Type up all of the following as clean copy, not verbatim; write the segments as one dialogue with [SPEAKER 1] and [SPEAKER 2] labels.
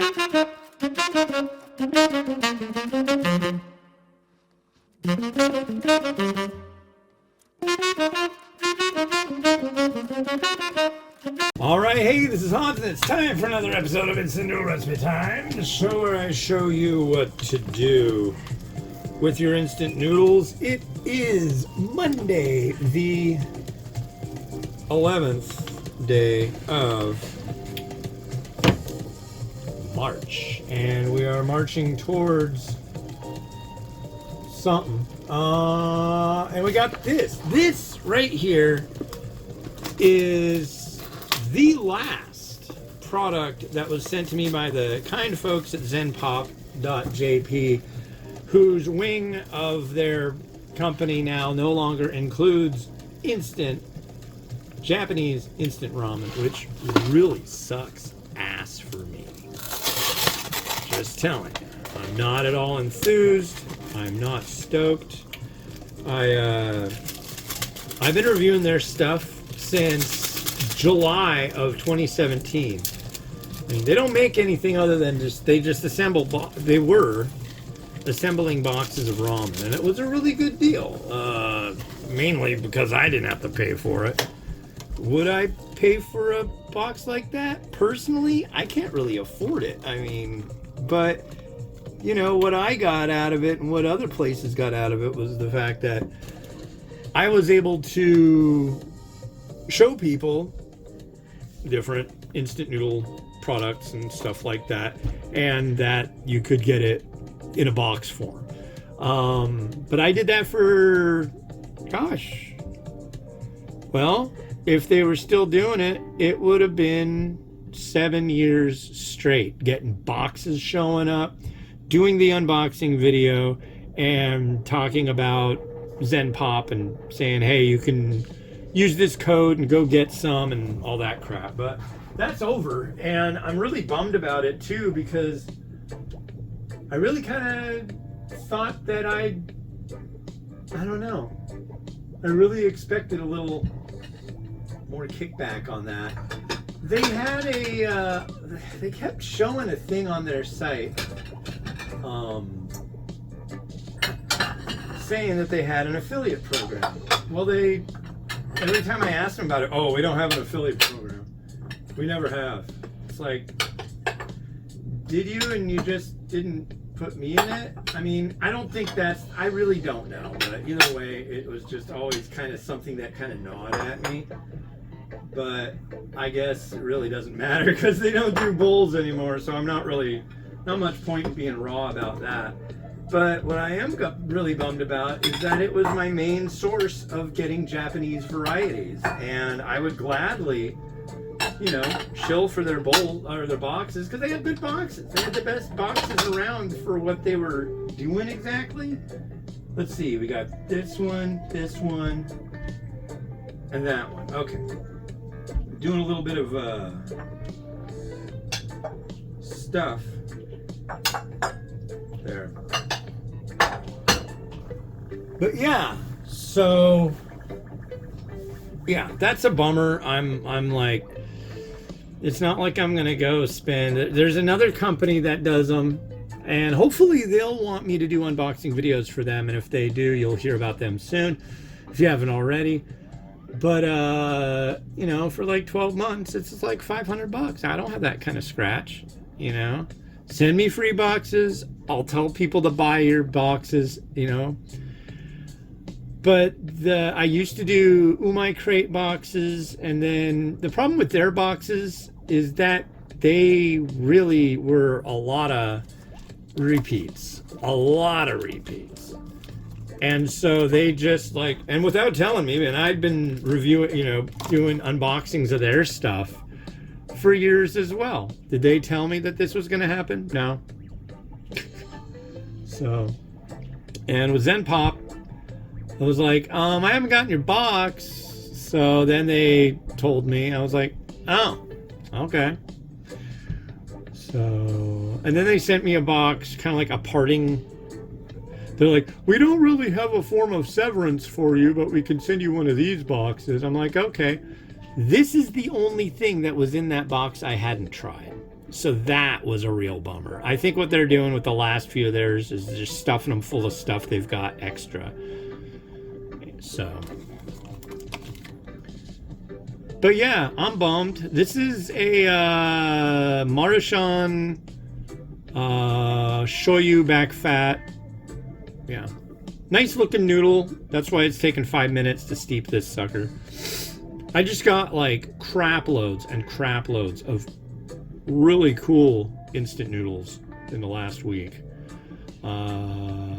[SPEAKER 1] Alright, hey, this is Hans, and it's time for another episode of Instant Noodle Recipe Time, the show where I show you what to do with your instant noodles. It is Monday, the 11th day of March, and we are marching towards something. And we got this. This right here is the last product that was sent to me by the kind folks at zenpop.jp, whose wing of their company now no longer includes Japanese instant ramen, which really sucks ass for me. Just telling you. I'm not at all enthused. I'm not stoked. I've been reviewing their stuff since July of 2017. I mean, they don't make anything other than they assemble. They were assembling boxes of ramen, and it was a really good deal. Mainly because I didn't have to pay for it. Would I pay for a box like that? Personally, I can't really afford it. I mean, but you know what I got out of it, and what other places got out of it, was the fact that I was able to show people different instant noodle products and stuff like that, and that you could get it in a box form. But I did that for, gosh, well, if they were still doing it, it would have been 7 years straight, getting boxes showing up, doing the unboxing video, and talking about Zen Pop and saying, hey, you can use this code and go get some and all that crap. But that's over, and I'm really bummed about it too, because I really kind of thought that I don't know, I really expected a little more kickback on that. They had they kept showing a thing on their site saying that they had an affiliate program. Well, every time I asked them about it, oh, we don't have an affiliate program. We never have. It's like, did you, and you just didn't put me in it? I mean, I don't think I really don't know, but either way, it was just always kind of something that kind of gnawed at me. But I guess it really doesn't matter, because they don't do bowls anymore, so I'm not much point in being raw about that. But what I am really bummed about is that it was my main source of getting Japanese varieties, and I would gladly, shill for their bowl or their boxes, because they had good boxes. They had the best boxes around for what they were doing exactly. Let's see, we got this one, and that one. Okay, doing a little bit of stuff there. But yeah, so yeah, that's a bummer. I'm like, it's not like I'm gonna go spend. There's another company that does them, and hopefully they'll want me to do unboxing videos for them, and if they do, you'll hear about them soon, if you haven't already. But for like 12 months, it's just like $500. I don't have that kind of scratch. Send me free boxes. I'll tell people to buy your boxes. But I used to do Umai Crate boxes, and then the problem with their boxes is that they really were a lot of repeats. And so they just and without telling me, and I'd been reviewing, doing unboxings of their stuff for years as well. Did they tell me that this was going to happen? No. So, and with Zen Pop, I was like, I haven't gotten your box. So then they told me. I was like, oh, okay. So, and then they sent me a box, kind of like a parting. They're like, we don't really have a form of severance for you, but we can send you one of these boxes. I'm like, okay. This is the only thing that was in that box I hadn't tried. So that was a real bummer. I think what they're doing with the last few of theirs is just stuffing them full of stuff they've got extra. So, but yeah, I'm bummed. This is a Maruchan Shoyu Backfat. Yeah, nice looking noodle. That's why it's taken 5 minutes to steep this sucker. I just got like crap loads and crap loads of really cool instant noodles in the last week. Oh,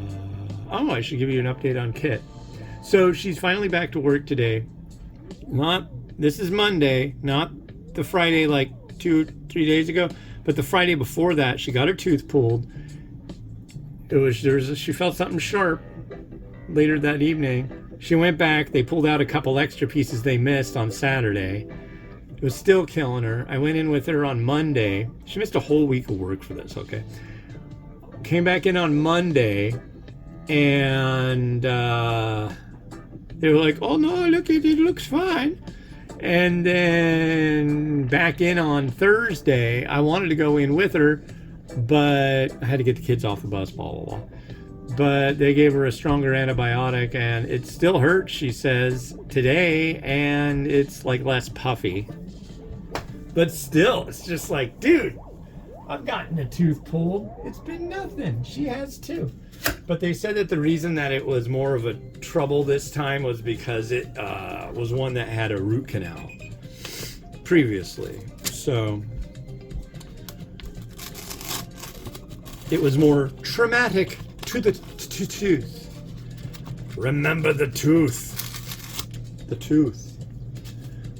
[SPEAKER 1] I should give you an update on Kit. So she's finally back to work today. This is Monday, not the Friday like 2-3 days ago, but the Friday before that. She got her tooth pulled. She felt something sharp later that evening. She went back. They pulled out a couple extra pieces they missed on Saturday. It was still killing her. I went in with her on Monday. She missed a whole week of work for this, okay? Came back in on Monday, and they were like, oh no, look, it looks fine. And then back in on Thursday. I wanted to go in with her, but I had to get the kids off the bus, blah, blah, blah. But they gave her a stronger antibiotic, and it still hurts, she says, today, and it's like less puffy. But still, it's just like, dude, I've gotten a tooth pulled. It's been nothing. She has too. But they said that the reason that it was more of a trouble this time was because it was one that had a root canal previously. So it was more traumatic to the tooth. Remember the tooth. The tooth.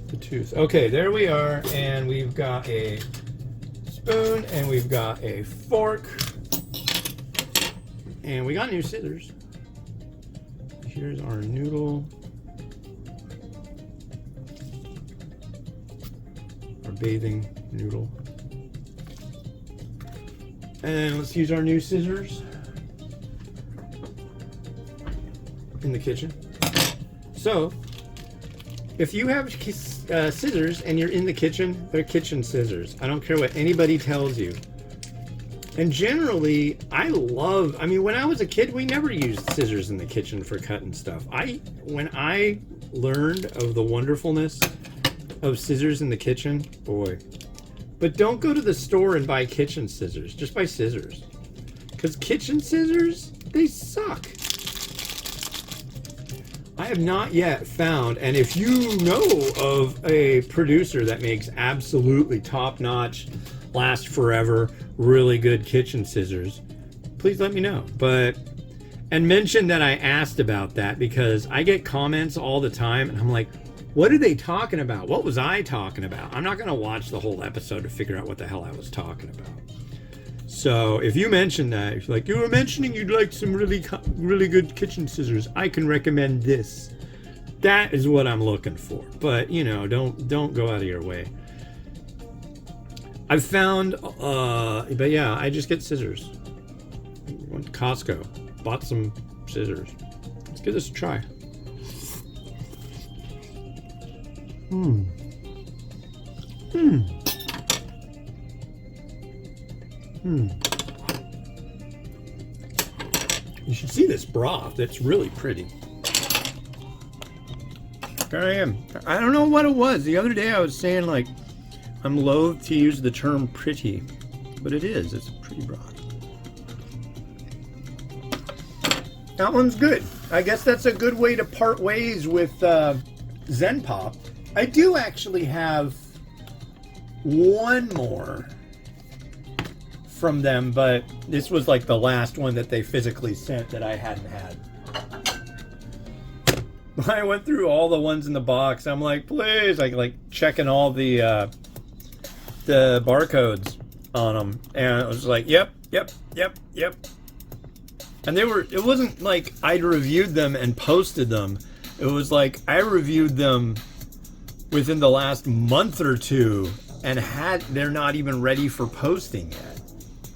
[SPEAKER 1] The tooth. Okay, there we are, and we've got a spoon, and we've got a fork, and we got new scissors. Here's our noodle. Our bathing noodle. And let's use our new scissors in the kitchen. So, if you have scissors and you're in the kitchen, they're kitchen scissors. I don't care what anybody tells you. And generally, when I was a kid, we never used scissors in the kitchen for cutting stuff. When I learned of the wonderfulness of scissors in the kitchen, boy. But don't go to the store and buy kitchen scissors. Just buy scissors. Because kitchen scissors, they suck. I have not yet found, and if you know of a producer that makes absolutely top-notch, last forever, really good kitchen scissors, please let me know. And mention that I asked about that, because I get comments all the time, and I'm like, what are they talking about? What was I talking about? I'm not going to watch the whole episode to figure out what the hell I was talking about. So if you mention that, if you're like, you were mentioning you'd like some really good kitchen scissors, I can recommend this. That is what I'm looking for. But, don't go out of your way. I've found, but yeah, I just get scissors. Went to Costco, bought some scissors. Let's give this a try. You should see this broth. It's really pretty. There I am. I don't know what it was. The other day I was saying, like, I'm loath to use the term pretty, but it is. It's a pretty broth. That one's good. I guess that's a good way to part ways with Zen Pop. I do actually have one more from them, but this was like the last one that they physically sent that I hadn't had. I went through all the ones in the box. I'm like, please, like checking all the barcodes on them, and I was like, yep. And it wasn't like I'd reviewed them and posted them. It was like I reviewed them within the last month or two, and they're not even ready for posting yet.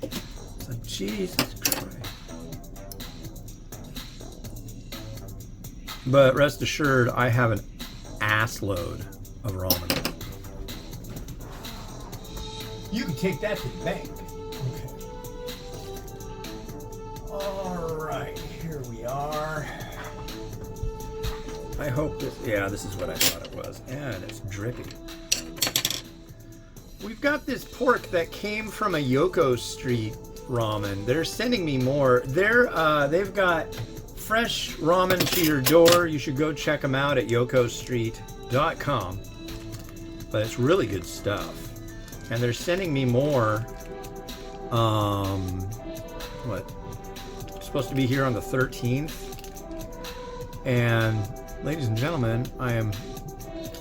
[SPEAKER 1] It's like, Jesus Christ. But rest assured, I have an ass load of ramen. You can take that to the bank. Okay. All right, here we are. I hope this, yeah, this is what I thought it was. And it's drippy. We've got this pork that came from a Yoko Street ramen. They're sending me more. They've got fresh ramen to your door. You should go check them out at yokostreet.com. But it's really good stuff. And they're sending me more. What? It's supposed to be here on the 13th. And ladies and gentlemen, I am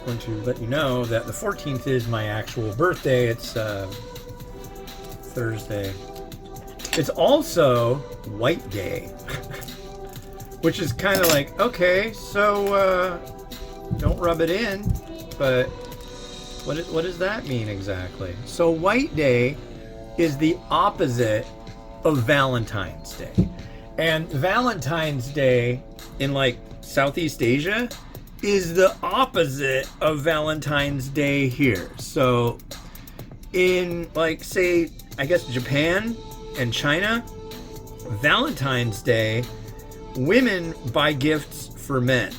[SPEAKER 1] going to let you know that the 14th is my actual birthday. It's Thursday. It's also White Day, which is kind of like, okay, so don't rub it in, but what does that mean exactly? So White Day is the opposite of Valentine's Day. And Valentine's Day in like Southeast Asia is the opposite of Valentine's Day here. So in like, say, I guess Japan and China, Valentine's Day, women buy gifts for men.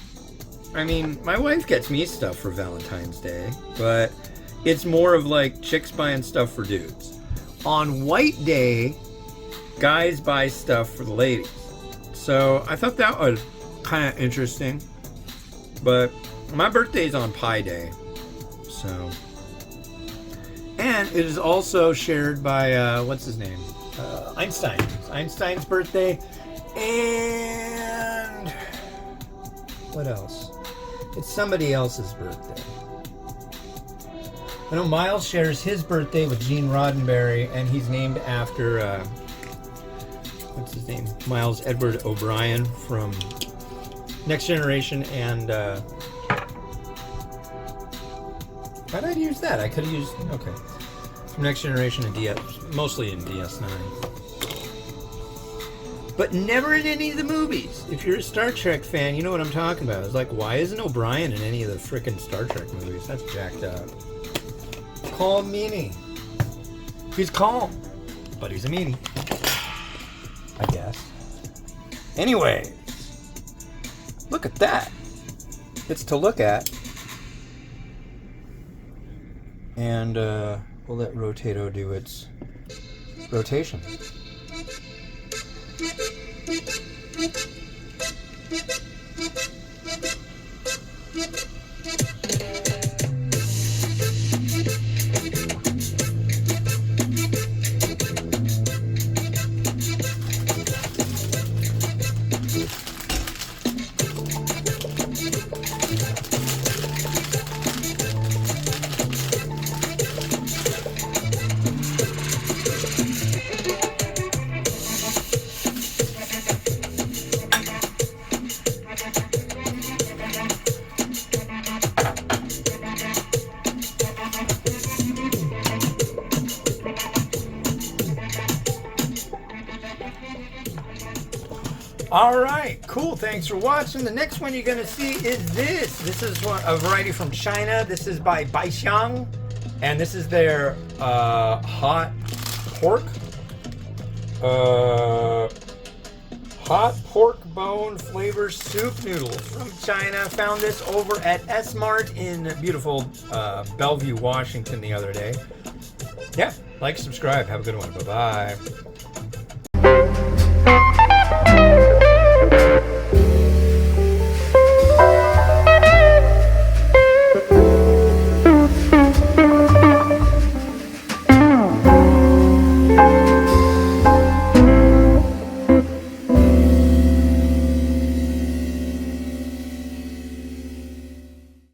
[SPEAKER 1] I mean, my wife gets me stuff for Valentine's Day, but it's more of like chicks buying stuff for dudes. On White Day, guys buy stuff for the ladies. So I thought that was kind of interesting. But my birthday's on Pi Day. So. And it is also shared by, what's his name? Einstein. It's Einstein's birthday. And what else? It's somebody else's birthday. I know Miles shares his birthday with Gene Roddenberry, and he's named after, what's his name? Miles Edward O'Brien from Next Generation, and why did I use that? I could have used, okay. From Next Generation and DS, mostly in DS9. But never in any of the movies. If you're a Star Trek fan, you know what I'm talking about. It's like, why isn't O'Brien in any of the frickin' Star Trek movies? That's jacked up. Calm meanie. He's calm, but he's a meanie, I guess. Anyway, look at that. It's to look at. And we'll let Rotato do its rotation. All right, cool. Thanks for watching. The next one you're going to see is this. This is a variety from China. This is by Baixiang, and this is their hot pork. Hot pork bone flavor soup noodles from China. Found this over at S-Mart in beautiful Bellevue, Washington the other day. Yeah, like, subscribe. Have a good one. Bye-bye.